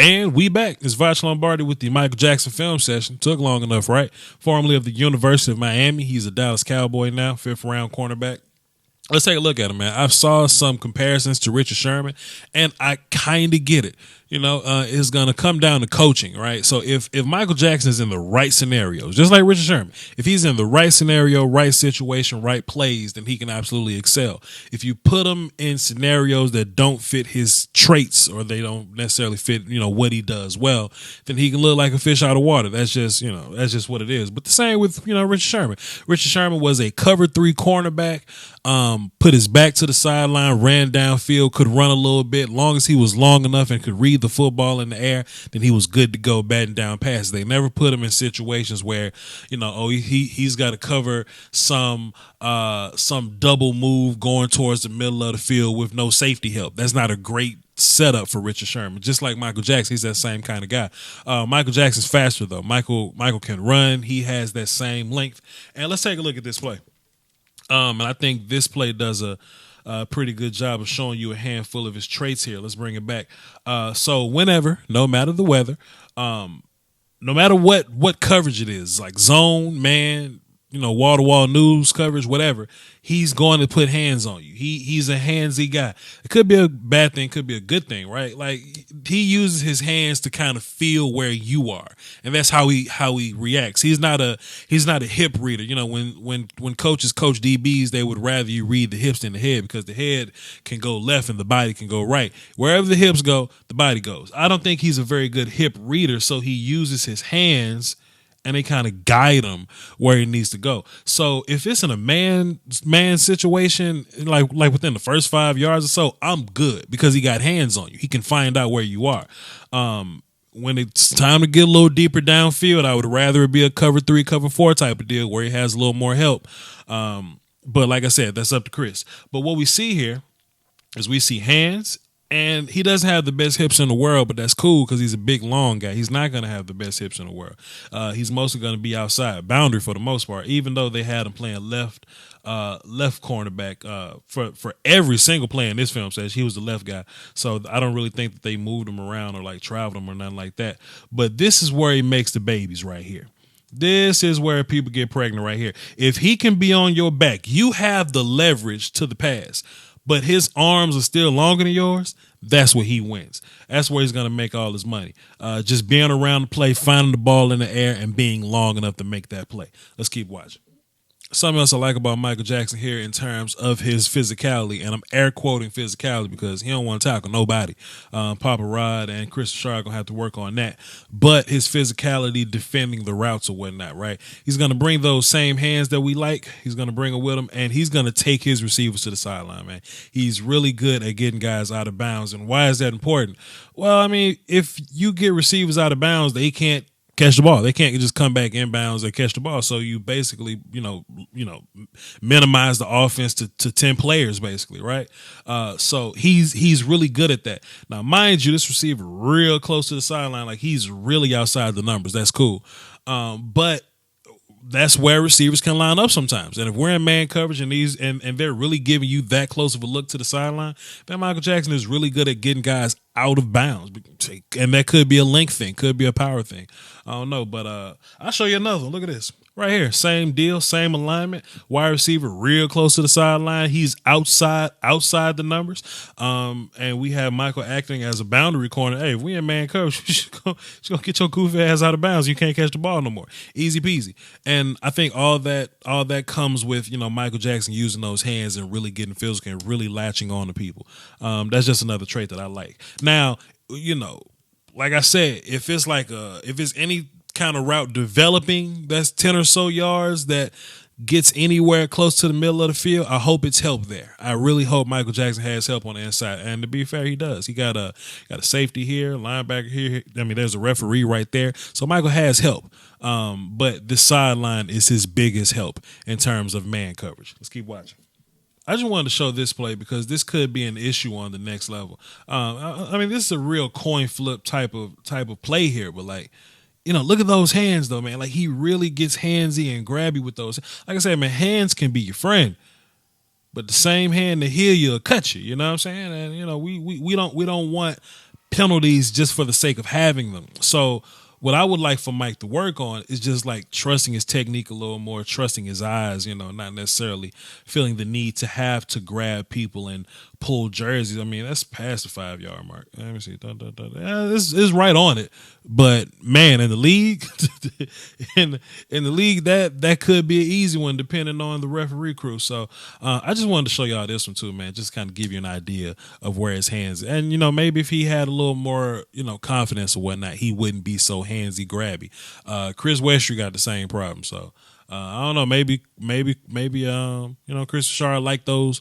And we back. It's Voch Lombardi with the Michael Jackson film session. Took long enough, right? Formerly of the University of Miami. He's a Dallas Cowboy now, 5th round cornerback. Let's take a look at him, man. I saw some comparisons to Richard Sherman, and I kind of get it. You know, it's going to come down to coaching, right? So if Michael Jackson is in the right scenarios, just like Richard Sherman, if he's in the right scenario, right situation, right plays, then he can absolutely excel. If you put him in scenarios that don't fit his traits or they don't necessarily fit, you know, what he does well, then he can look like a fish out of water. That's just, you know, that's just what it is. But the same with, you know, Richard Sherman. Richard Sherman was a cover 3 cornerback, put his back to the sideline, ran downfield, could run a little bit. Long as he was long enough and could read the football in the air, then he was good to go batting down passes. They never put him in situations where, you know, he's got to cover some double move going towards the middle of the field with no safety help. That's not a great setup for Richard Sherman. Just like Michael Jackson, he's that same kind of guy. Michael Jackson's faster though. Michael can run. He has that same length. And let's take a look at this play. And I think this play does a pretty good job of showing you a handful of his traits here. Let's bring it back. So whenever, no matter the weather, no matter what coverage it is, like zone, man, you know, wall-to-wall news coverage, whatever, he's going to put hands on you. He's a handsy guy. It could be a bad thing, could be a good thing, right? Like he uses his hands to kind of feel where you are, and that's how he reacts. He's not a hip reader. You know, when coaches coach DBs, they would rather you read the hips than the head because the head can go left and the body can go right. Wherever the hips go, the body goes. I don't think he's a very good hip reader, so he uses his hands and they kind of guide him where he needs to go. So if it's in a man situation, like within the first 5 yards or so, I'm good because he got hands on you. He can find out where you are. When it's time to get a little deeper downfield, I would rather it be a cover 3, cover 4 type of deal where he has a little more help. But like I said, that's up to Chris. But what we see here is we see hands. And he doesn't have the best hips in the world, but that's cool because he's a big, long guy. He's not going to have the best hips in the world. He's mostly going to be outside boundary for the most part, even though they had him playing left cornerback for every single play in this film says he was the left guy. So I don't really think that they moved him around or like traveled him or nothing like that. But this is where he makes the babies right here. This is where people get pregnant right here. If he can be on your back, you have the leverage to the pass, but his arms are still longer than yours, that's where he wins. That's where he's going to make all his money. Just being around the play, finding the ball in the air, and being long enough to make that play. Let's keep watching. Something else I like about Michael Jackson here in terms of his physicality, and I'm air quoting physicality because he don't want to tackle nobody. Papa Rod and Chris Shaw are going to have to work on that. But his physicality defending the routes or whatnot, right? He's going to bring those same hands that we like. He's going to bring them with him, and he's going to take his receivers to the sideline, man. He's really good at getting guys out of bounds. And why is that important? Well, I mean, if you get receivers out of bounds, they can't catch the ball. They can't just come back inbounds and catch the ball. So you basically, you know, minimize the offense to 10 players, basically, right? So he's really good at that. Now, mind you, this receiver real close to the sideline, like he's really outside the numbers. That's cool. But that's where receivers can line up sometimes. And if we're in man coverage and they're really giving you that close of a look to the sideline, then Michael Jackson is really good at getting guys out of bounds. And that could be a length thing, could be a power thing. I don't know, but I'll show you another one. Look at this. Right here, same deal, same alignment. Wide receiver real close to the sideline. He's outside the numbers. And we have Michael acting as a boundary corner. Hey, if we in man coverage, you just gonna get your goofy ass out of bounds. You can't catch the ball no more. Easy peasy. And I think all that comes with, you know, Michael Jackson using those hands and really getting physical and really latching on to people. That's just another trait that I like. Now, you know, like I said, if it's any kind of route developing that's 10 or so yards that gets anywhere close to the middle of the field, I hope it's help there. I really hope Michael Jackson has help on the inside. And to be fair, he does. He got a safety here, linebacker here. I mean, there's a referee right there. So Michael has help. But the sideline is his biggest help in terms of man coverage. Let's keep watching. I just wanted to show this play because this could be an issue on the next level. I mean, this is a real coin flip type of play here, but like, look at those hands though, man. Like he really gets handsy and grabby with those. Like I said, man, hands can be your friend, but the same hand to heal you will cut you. You know what I'm saying? And we don't want penalties just for the sake of having them. So what I would like for Mike to work on is just like trusting his technique a little more, trusting his eyes, not necessarily feeling the need to have to grab people and pull jerseys. I mean, that's past the 5-yard mark. Let me see. This is right on it. But man, in the league, in the league, that could be an easy one depending on the referee crew. So I just wanted to show y'all this one too, man. Just kind of give you an idea of where his hands. And maybe if he had a little more, confidence or whatnot, he wouldn't be so handsy grabby. Chris Westry got the same problem. So I don't know. Maybe Chris Richard like those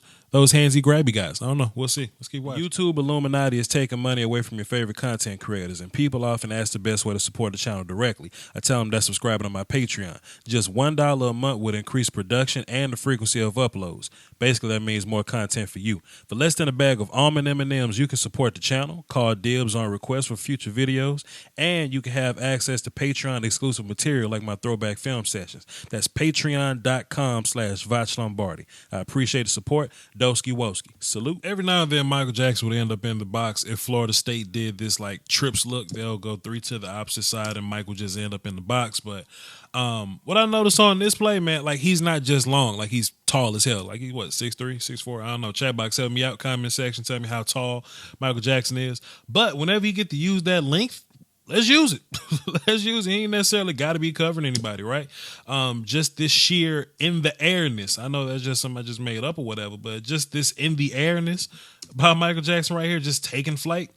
handsy grabby guys. I don't know. We'll see. Let's keep watching. YouTube Illuminati is taking money away from your favorite content creators, and people often ask the best way to support the channel directly. I tell them that subscribing to my Patreon. Just $1 a month would increase production and the frequency of uploads. Basically, that means more content for you. For less than a bag of almond M&Ms, you can support the channel, call dibs on requests for future videos, and you can have access to Patreon exclusive material like my throwback film sessions. That's patreon.com/Voch Lombardi. I appreciate the support. Doski Woski. Salute. Every now and then, Michael Jackson would end up in the box. If Florida State did this like trips look, they'll go 3 to the opposite side and Mike would just end up in the box. But what I noticed on this play, man, like he's not just long, like he's tall as hell. Like he's 6'3", 6'4". I don't know. Chat box help me out. Comment section tell me how tall Michael Jackson is. But whenever you get to use that length, let's use it. Let's use it. He ain't necessarily got to be covering anybody, right? Just this sheer in the airness. I know that's just something I just made up or whatever, but just this in the airness by Michael Jackson right here, just taking flight,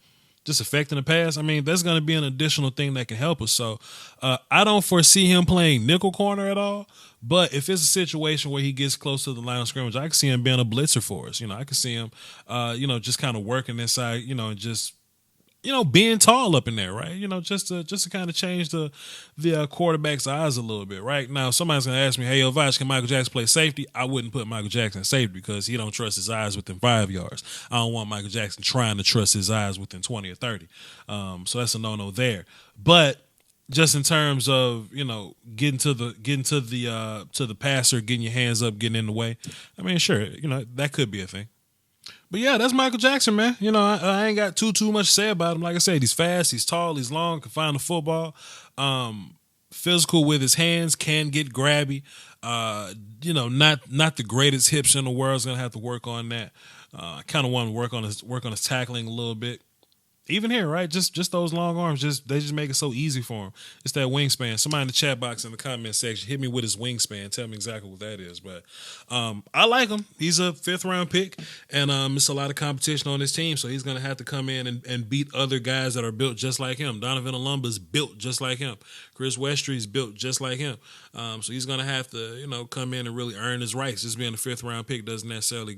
just affecting the pass. I mean, that's going to be an additional thing that can help us. So I don't foresee him playing nickel corner at all. But if it's a situation where he gets close to the line of scrimmage, I can see him being a blitzer for us. I can see him, just kind of working inside, and just being tall up in there, right? Just to kind of change the quarterback's eyes a little bit, right? Now, somebody's going to ask me, hey, Voch, can Michael Jackson play safety? I wouldn't put Michael Jackson in safety because he don't trust his eyes within 5 yards. I don't want Michael Jackson trying to trust his eyes within 20 or 30. So that's a no-no there. But just in terms of, getting to the passer, getting your hands up, getting in the way, I mean, sure, that could be a thing. But yeah, that's Michael Jackson, man. I ain't got too much to say about him. Like I said, he's fast, he's tall, he's long, can find the football. Physical with his hands, can get grabby. Not the greatest hips in the world. Is gonna have to work on that. I kind of want to work on his tackling a little bit. Even here, right? Just those long arms, they just make it so easy for him. It's that wingspan. Somebody in the chat box in the comment section hit me with his wingspan. Tell me exactly what that is. But I like him. He's a 5th-round pick, and it's a lot of competition on his team, so he's going to have to come in and beat other guys that are built just like him. Donovan Olumba's built just like him. Chris Westry's built just like him. So he's going to have to, come in and really earn his rights. Just being a 5th-round pick doesn't necessarily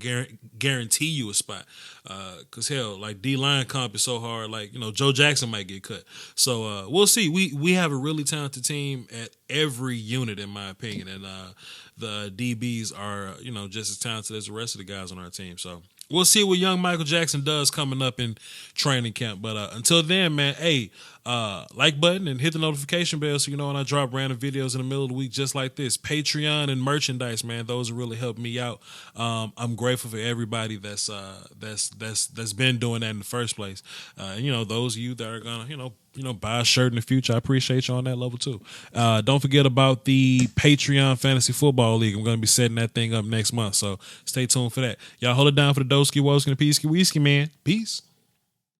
guarantee you a spot. Because, hell, like D-line comp is so hard. Like, Joe Jackson might get cut. So we'll see. We have a really talented team at every unit, in my opinion. And the DBs are, just as talented as the rest of the guys on our team. So we'll see what young Michael Jackson does coming up in training camp. But until then, man, hey, like button and hit the notification bell so you know when I drop random videos in the middle of the week just like this. Patreon and merchandise, man, those really help me out. I'm grateful for everybody that's been doing that in the first place. Those of you that are gonna buy a shirt in the future, I appreciate you on that level too. Don't forget about the Patreon Fantasy Football League. I'm gonna be setting that thing up next month, so stay tuned for that. Y'all hold it down for the Doski Woski and the Peasky Whiskey, man. Peace.